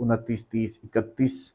29, 30, 31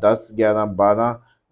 10, 11, 12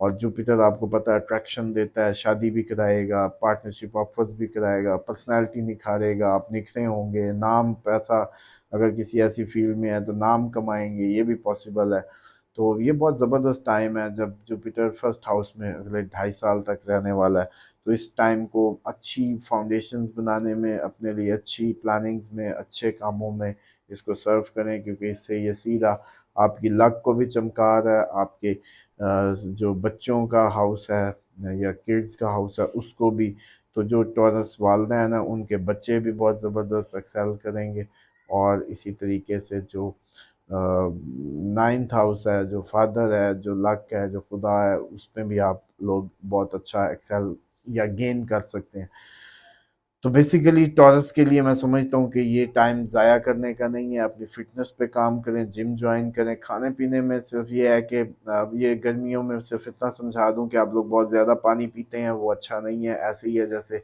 اور جوپیٹر آپ کو پتہ ہے اٹریکشن دیتا ہے، شادی بھی کرائے گا، پارٹنرشپ آفرز بھی کرائے گا، پرسنالٹی نکھارے گا، آپ نکھرے ہوں گے، نام پیسہ اگر کسی ایسی فیلڈ میں ہے تو نام کمائیں گے، یہ بھی پاسبل ہے۔ تو یہ بہت زبردست ٹائم ہے جب جوپیٹر فرسٹ ہاؤس میں اگلے 2.5 سال تک رہنے والا ہے۔ تو اس ٹائم کو اچھی فاؤنڈیشنز بنانے میں، اپنے لیے اچھی پلاننگز میں، اچھے کاموں میں اس کو سرو کریں، کیونکہ اس سے یہ سیدھا آپ کی لک کو بھی چمکا رہا ہے، آپ کے جو بچوں کا ہاؤس ہے یا کڈز کا ہاؤس ہے اس کو بھی۔ تو جو ٹورس والدین ہیں ان کے بچے بھی بہت زبردست ایکسیل کریں گے، اور اسی طریقے سے جو 9th ہاؤس ہے، جو فادر ہے، جو لک ہے، جو خدا ہے، اس میں بھی آپ لوگ بہت اچھا ایکسیل یا گین کر سکتے ہیں۔ تو بیسیکلی ٹورس کے لیے میں سمجھتا ہوں کہ یہ ٹائم ضائع کرنے کا نہیں ہے، اپنی فٹنس پہ کام کریں، جم جوائن کریں۔ کھانے پینے میں صرف یہ ہے کہ یہ گرمیوں میں صرف اتنا سمجھا دوں کہ آپ لوگ بہت زیادہ پانی پیتے ہیں، وہ اچھا نہیں ہے۔ ایسے ہی ہے جیسے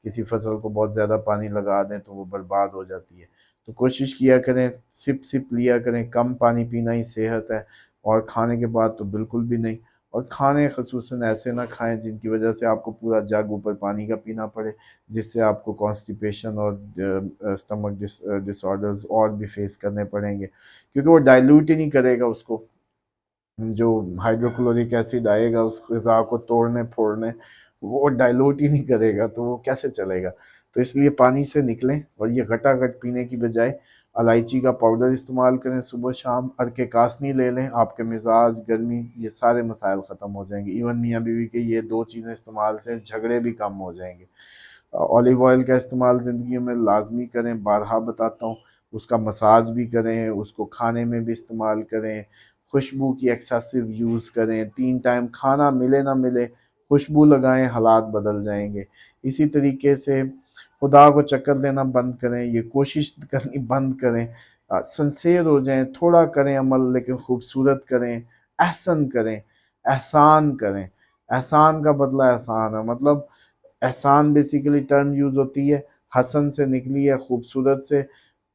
کسی فصل کو بہت زیادہ پانی لگا دیں تو وہ برباد ہو جاتی ہے۔ تو کوشش کیا کریں، سپ سپ لیا کریں، کم پانی پینا ہی صحت ہے، اور کھانے کے بعد تو بالکل بھی نہیں۔ اور کھانے خصوصاً ایسے نہ کھائیں جن کی وجہ سے آپ کو پورا جگ اوپر پانی کا پینا پڑے، جس سے آپ کو کانسٹیپیشن اور اسٹمک ڈس آرڈرز اور بھی فیس کرنے پڑیں گے، کیونکہ وہ ڈائلیوٹ ہی نہیں کرے گا اس کو۔ جو ہائیڈروکلورک ایسڈ آئے گا اس غذا کو توڑنے پھوڑنے، وہ ڈائلوٹ ہی نہیں کرے گا، تو وہ کیسے چلے گا؟ تو اس لیے پانی سے نکلیں، اور یہ گھٹا گھٹ پینے کی بجائے الائچی کا پاؤڈر استعمال کریں صبح شام، ارکے کاسنی لے لیں، آپ کے مزاج، گرمی، یہ سارے مسائل ختم ہو جائیں گے۔ ایون میاں بیوی کے یہ 2 چیزیں استعمال سے جھگڑے بھی کم ہو جائیں گے۔ اولیو آئل کا استعمال زندگی میں لازمی کریں، بارہا بتاتا ہوں، اس کا مساج بھی کریں، اس کو کھانے میں بھی استعمال کریں، خوشبو کی ایکسیسو یوز کریں، 3 ٹائم کھانا ملے نہ ملے خوشبو لگائیں، حالات بدل جائیں گے۔ اسی طریقے سے خدا کو چکر دینا بند کریں، یہ کوشش کرنی بند کریں، سنسیئر ہو جائیں، تھوڑا کریں عمل لیکن خوبصورت کریں، احسن کریں، احسان کریں۔ احسان کا بدلہ احسان ہے، مطلب احسان بیسیکلی ٹرم یوز ہوتی ہے، حسن سے نکلی ہے، خوبصورت سے،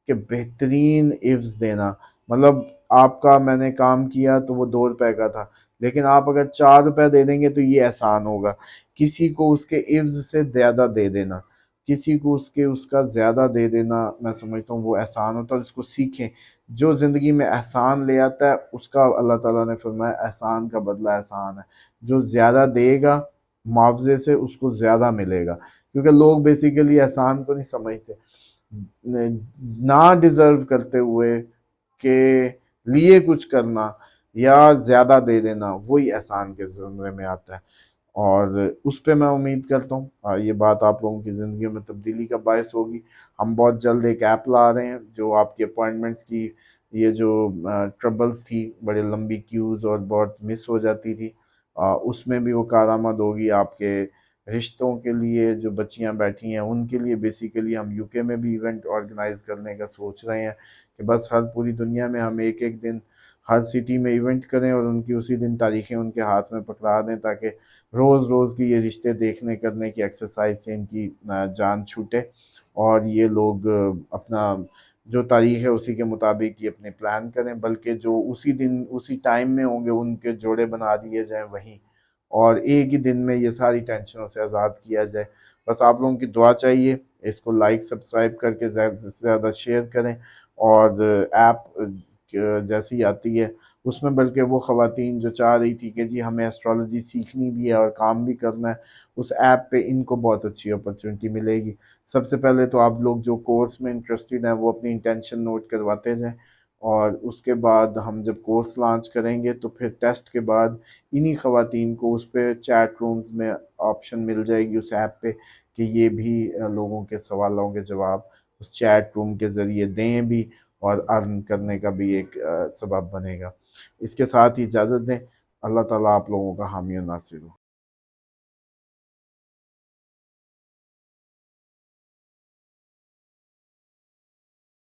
کہ بہترین عفظ دینا۔ مطلب آپ کا میں نے کام کیا تو وہ 2 روپے کا تھا، لیکن آپ اگر 4 روپے دے دیں گے تو یہ احسان ہوگا۔ کسی کو اس کے عفظ سے زیادہ دے دینا، کسی کو اس کا زیادہ دے دینا، میں سمجھتا ہوں وہ احسان ہوتا ہے، اور اس کو سیکھیں۔ جو زندگی میں احسان لے آتا ہے اس کا اللہ تعالیٰ نے فرمایا احسان کا بدلہ احسان ہے۔ جو زیادہ دے گا معاوضے سے اس کو زیادہ ملے گا، کیونکہ لوگ بیسیکلی احسان کو نہیں سمجھتے، نہ ڈیزرو کرتے ہوئے کہ لیے کچھ کرنا یا زیادہ دے دینا، وہی احسان کے زمرے میں آتا ہے۔ اور اس پہ میں امید کرتا ہوں یہ بات آپ لوگوں کی زندگیوں میں تبدیلی کا باعث ہوگی۔ ہم بہت جلد ایک ایپ لا رہے ہیں جو آپ کی اپوائنٹمنٹس کی یہ جو ٹربلز تھی، بڑے لمبی کیوز اور بہت مس ہو جاتی تھی، اس میں بھی وہ کارآمد ہوگی آپ کے رشتوں کے لیے۔ جو بچیاں بیٹھی ہیں ان کے لیے بیسیکلی ہم یو کے میں بھی ایونٹ آرگنائز کرنے کا سوچ رہے ہیں، کہ بس ہر پوری دنیا میں ہم ایک ایک دن ہر سٹی میں ایونٹ کریں، اور ان کی اسی دن تاریخیں ان کے ہاتھ میں پکڑا دیں، تاکہ روز روز کی یہ رشتے دیکھنے کرنے کی ایکسرسائز سے ان کی جان چھوٹے، اور یہ لوگ اپنا جو تاریخ ہے اسی کے مطابق یہ اپنے پلان کریں، بلکہ جو اسی دن اسی ٹائم میں ہوں گے ان کے جوڑے بنا دیے جائیں وہیں، اور ایک ہی دن میں یہ ساری ٹینشنوں سے آزاد کیا جائے۔ بس آپ لوگوں کی دعا چاہیے، اس کو لائک سبسکرائب کر کے زیادہ سے زیادہ شیئر کریں، اور ایپ جیسی آتی ہے اس میں بلکہ وہ خواتین جو چاہ رہی تھی کہ جی ہمیں ایسٹرالوجی سیکھنی بھی ہے اور کام بھی کرنا ہے، اس ایپ پہ ان کو بہت اچھی اپرچونٹی ملے گی۔ سب سے پہلے تو آپ لوگ جو کورس میں انٹرسٹڈ ہیں وہ اپنی انٹینشن نوٹ کرواتے جائیں، اور اس کے بعد ہم جب کورس لانچ کریں گے تو پھر ٹیسٹ کے بعد انہی خواتین کو اس پہ چیٹ رومز میں آپشن مل جائے گی اس ایپ پہ، کہ یہ بھی لوگوں کے سوالوں کے جواب اس چیٹ روم کے ذریعے دیں بھی، اور ارن کرنے کا بھی ایک سبب بنے گا۔ اس کے ساتھ ہی اجازت دیں، اللہ تعالیٰ آپ لوگوں کا حامی و ناصر ہو۔